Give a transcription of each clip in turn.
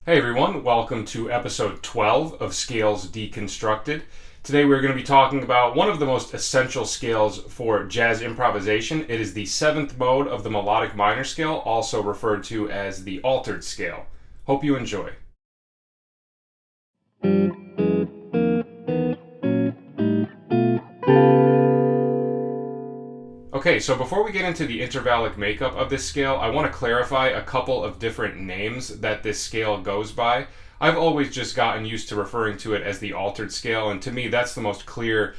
Hey everyone, welcome to episode 12 of Scales Deconstructed. Today we're going to be talking about one of the most essential scales for jazz improvisation. It is the seventh mode of the melodic minor scale, also referred to as the altered scale. Hope you enjoy. Okay, so before we get into the intervallic makeup of this scale, I want to clarify a couple of different names that this scale goes by. I've always just gotten used to referring to it as the altered scale, and to me that's the most clear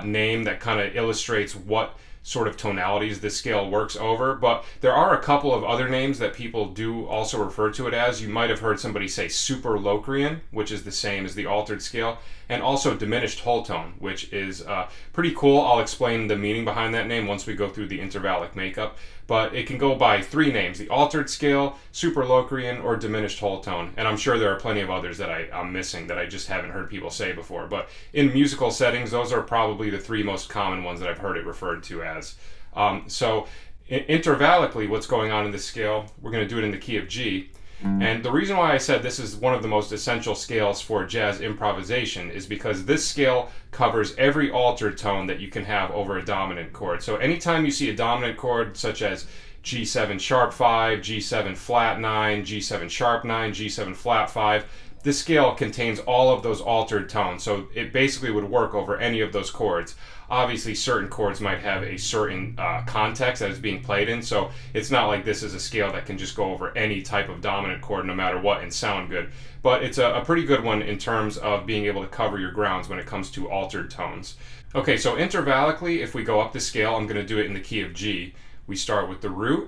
name that kind of illustrates what sort of tonalities this scale works over. But there are a couple of other names that people do also refer to it as. You might have heard somebody say super-Locrian, which is the same as the altered scale, and also diminished whole tone, which is pretty cool. I'll explain the meaning behind that name once we go through the intervallic makeup. But it can go by three names: the altered scale, super-Locrian, or diminished whole tone. And I'm sure there are plenty of others that I'm missing that I just haven't heard people say before. But in musical settings, those are probably the three most common ones that I've heard it referred to as. Intervallically, what's going on in this scale, we're going to do it in the key of G. And the reason why I said this is one of the most essential scales for jazz improvisation is because this scale covers every altered tone that you can have over a dominant chord. So anytime you see a dominant chord such as G7 sharp 5, G7 flat 9, G7 sharp 9, G7 flat 5, this scale contains all of those altered tones. So it basically would work over any of those chords. Obviously, certain chords might have a certain context that is being played in, so it's not like this is a scale that can just go over any type of dominant chord no matter what and sound good. But it's a pretty good one in terms of being able to cover your grounds when it comes to altered tones. Okay, so intervallically, if we go up the scale, I'm going to do it in the key of G. We start with the root,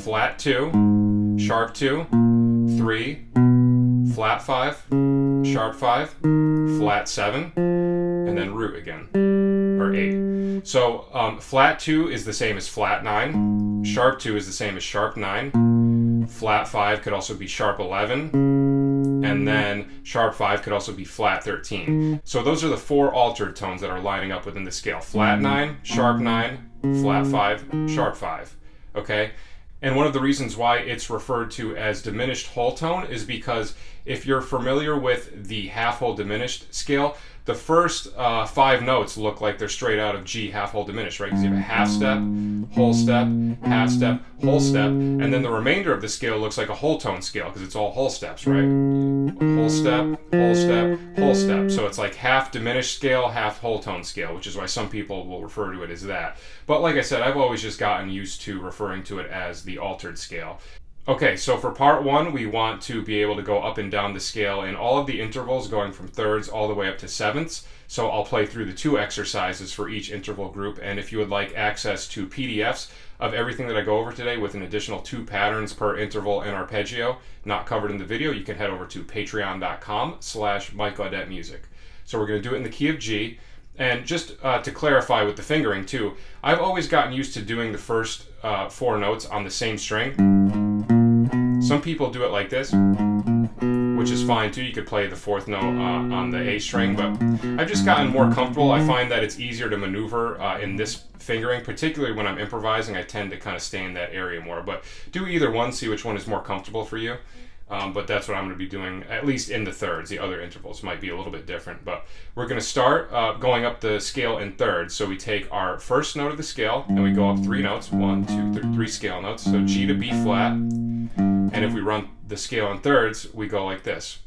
flat 2, sharp 2, 3, flat 5, sharp 5, flat 7, and then root again, or 8. So flat 2 is the same as flat 9, sharp 2 is the same as sharp 9, flat 5 could also be sharp 11, and then sharp 5 could also be flat 13. So those are the four altered tones that are lining up within the scale: flat 9, sharp 9, flat 5, sharp 5. Okay? And one of the reasons why it's referred to as diminished whole tone is because if you're familiar with the half-whole diminished scale, the first 5 notes look like they're straight out of G half-whole diminished, right? Because you have a half step, whole step, half step, whole step, and then the remainder of the scale looks like a whole tone scale because it's all whole steps, right? Whole step, whole step, whole step. So it's like half diminished scale, half whole tone scale, which is why some people will refer to it as that. But like I said, I've always just gotten used to referring to it as the altered scale. Okay, so for part 1, we want to be able to go up and down the scale in all of the intervals, going from thirds all the way up to sevenths. So I'll play through the 2 exercises for each interval group, and if you would like access to PDFs of everything that I go over today with an additional 2 patterns per interval and arpeggio not covered in the video, you can head over to patreon.com/MikeAudetteMusic. So we're going to do it in the key of G. And just to clarify with the fingering too, I've always gotten used to doing the first 4 notes on the same string. Some people do it like this, which is fine too. You could play the 4th note on the A string, but I've just gotten more comfortable. I find that it's easier to maneuver in this fingering, particularly when I'm improvising. I tend to kind of stay in that area more, but do either one, see which one is more comfortable for you. But that's what I'm going to be doing, at least in the thirds. The other intervals might be a little bit different, but we're going to start going up the scale in thirds. So we take our first note of the scale and we go up 3 notes, 1, 2, 3 scale notes. So G to B flat, and if we run the scale in thirds, we go like this.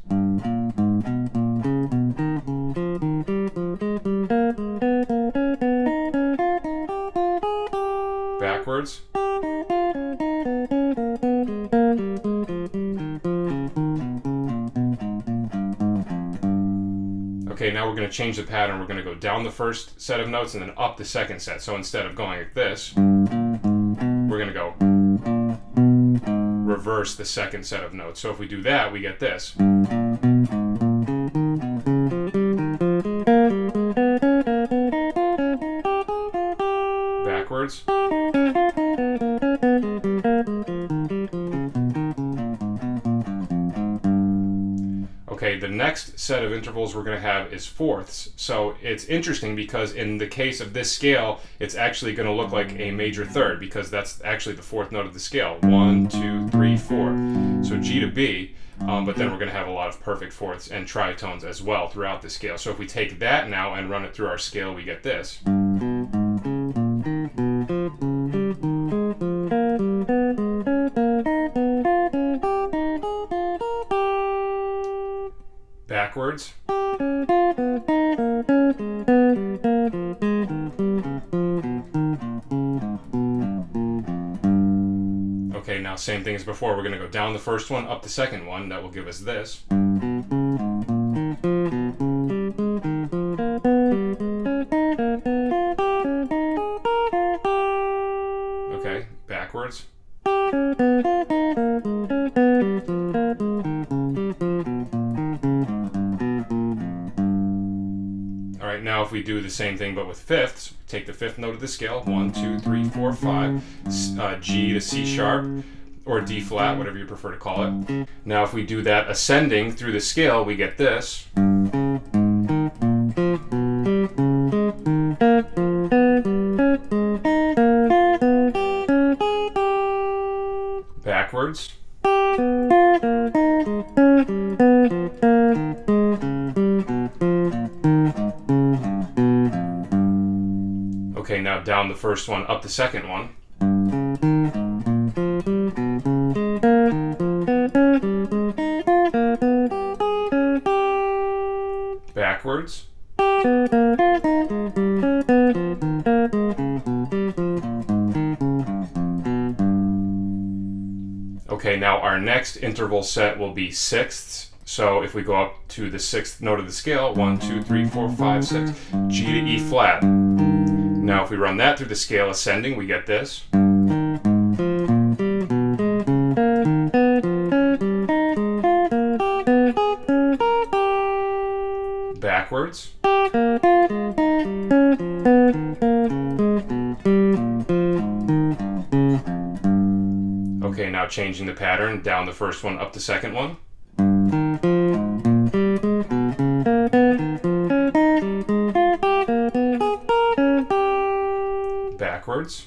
Backwards. Okay, now we're going to change the pattern. We're going to go down the first set of notes and then up the second set. So instead of going like this, we're going to go reverse the second set of notes. So if we do that, we get this. Backwards. Okay, the next set of intervals we're going to have is fourths. So it's interesting because in the case of this scale, it's actually going to look like a major third because that's actually the 4th note of the scale. 1, 2, 3, 4. So G to B. but then we're going to have a lot of perfect fourths and tritones as well throughout the scale. So if we take that now and run it through our scale, we get this. Backwards. Okay, now same thing as before. We're going to go down the first one, up the second one. That will give us this. Okay, backwards. Alright, now if we do the same thing but with fifths, take the fifth note of the scale, 1, 2, 3, 4, 5, G to C sharp, or D flat, whatever you prefer to call it. Now if we do that ascending through the scale, we get this. Backwards. Okay, now down the first one, up the second one. Backwards. Okay, now our next interval set will be sixths. So if we go up to the sixth note of the scale, 1, 2, 3, 4, 5, 6, G to E flat. Now if we run that through the scale ascending, we get this. Backwards. Okay, now changing the pattern, down the first one, up the second one. Backwards.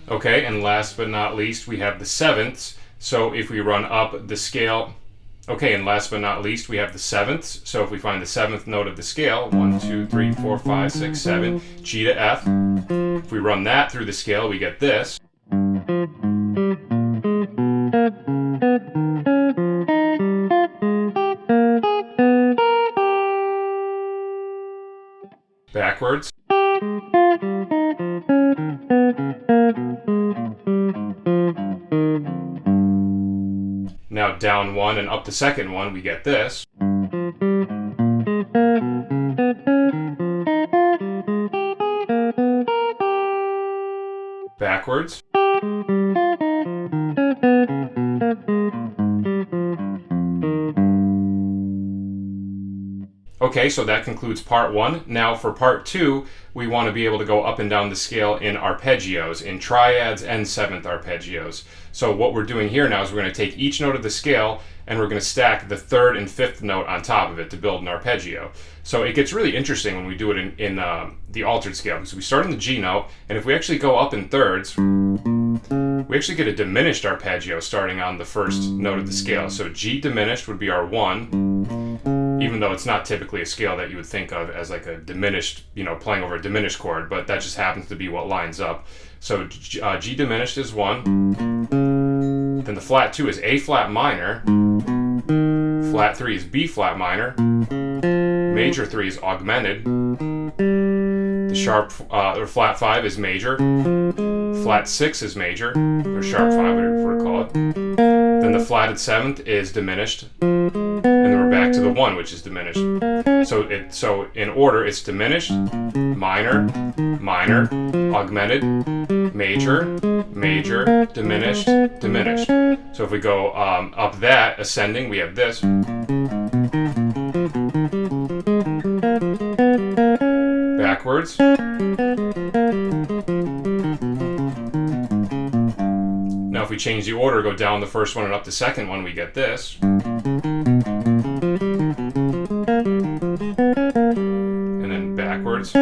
Okay, and last but not least, we have the sevenths. So if we run up the scale, okay, and last but not least, we have the sevenths. So if we find the seventh note of the scale, 1, 2, 3, 4, 5, 6, 7, G to F. If we run that through the scale, we get this. Backwards. Now down one and up the second one, we get this. Backwards. Okay, so that concludes part one. Now for part two, we want to be able to go up and down the scale in arpeggios, in triads and seventh arpeggios. So what we're doing here now is we're going to take each note of the scale and we're going to stack the third and fifth note on top of it to build an arpeggio. So it gets really interesting when we do it in the altered scale, because we start in the G note, and if we actually go up in thirds, we actually get a diminished arpeggio starting on the first note of the scale. So G diminished would be our 1, even though it's not typically a scale that you would think of as like a diminished, playing over a diminished chord, but that just happens to be what lines up. So G diminished is 1, then the flat 2 is A flat minor, flat 3 is B flat minor, major 3 is augmented, the sharp or flat 5 is major, flat 6 is major, or sharp 5, whatever you prefer to call it. Then the flatted 7th is diminished, and then we're back to the 1, which is diminished. So in order, it's diminished, minor, minor, augmented, major, major, diminished, diminished. So if we go up that, ascending, we have this. Backwards. Now if we change the order, go down the first one and up the second one, we get this. And then backwards.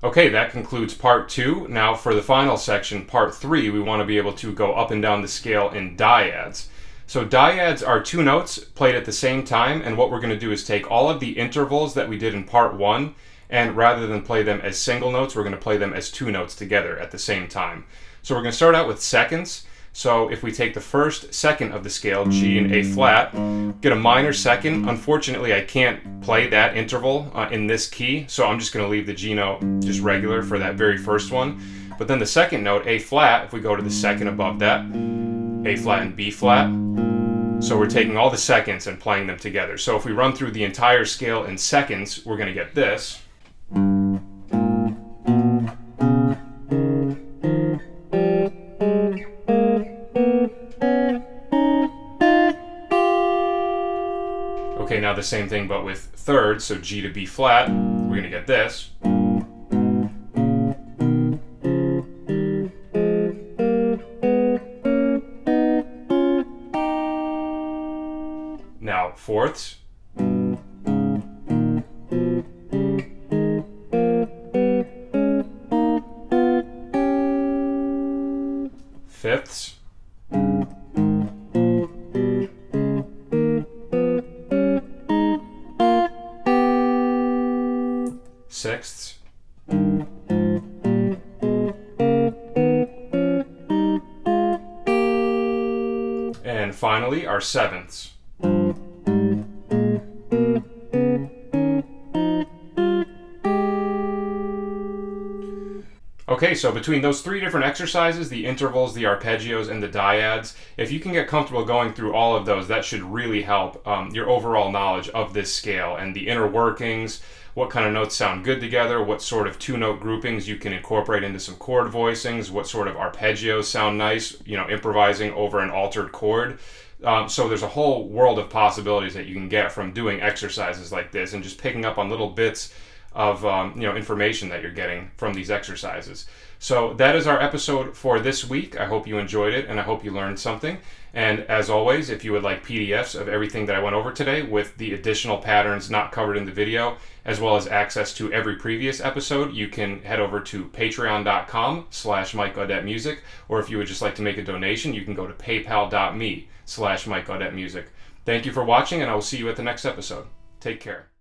Okay, that concludes part 2. Now for the final section, part 3, we want to be able to go up and down the scale in dyads. So dyads are 2 notes played at the same time, and what we're going to do is take all of the intervals that we did in part 1, and rather than play them as single notes, we're going to play them as 2 notes together at the same time. So we're going to start out with seconds. So if we take the first second of the scale, G and A flat, get a minor second. Unfortunately, I can't play that interval in this key, so I'm just going to leave the G note just regular for that very first one. But then the second note, A flat, if we go to the second above that, A flat and B flat. So we're taking all the seconds and playing them together. So if we run through the entire scale in seconds, we're going to get this. Okay, now the same thing but with thirds, so G to B flat, we're going to get this. Now fourths. Fifths. Sixths. And finally, our sevenths. Okay, so between those 3 different exercises, the intervals, the arpeggios, and the dyads, if you can get comfortable going through all of those, that should really help your overall knowledge of this scale and the inner workings, what kind of notes sound good together, what sort of 2-note groupings you can incorporate into some chord voicings, what sort of arpeggios sound nice, you know, improvising over an altered chord. So there's a whole world of possibilities that you can get from doing exercises like this and just picking up on little bits of information that you're getting from these exercises. So that is our episode for this week. I hope you enjoyed it and I hope you learned something. And as always, if you would like PDFs of everything that I went over today with the additional patterns not covered in the video, as well as access to every previous episode, you can head over to patreon.com/MikeAudetteMusic, or if you would just like to make a donation, you can go to paypal.me/MikeAudetteMusic. Thank you for watching, and I will see you at the next episode. Take care.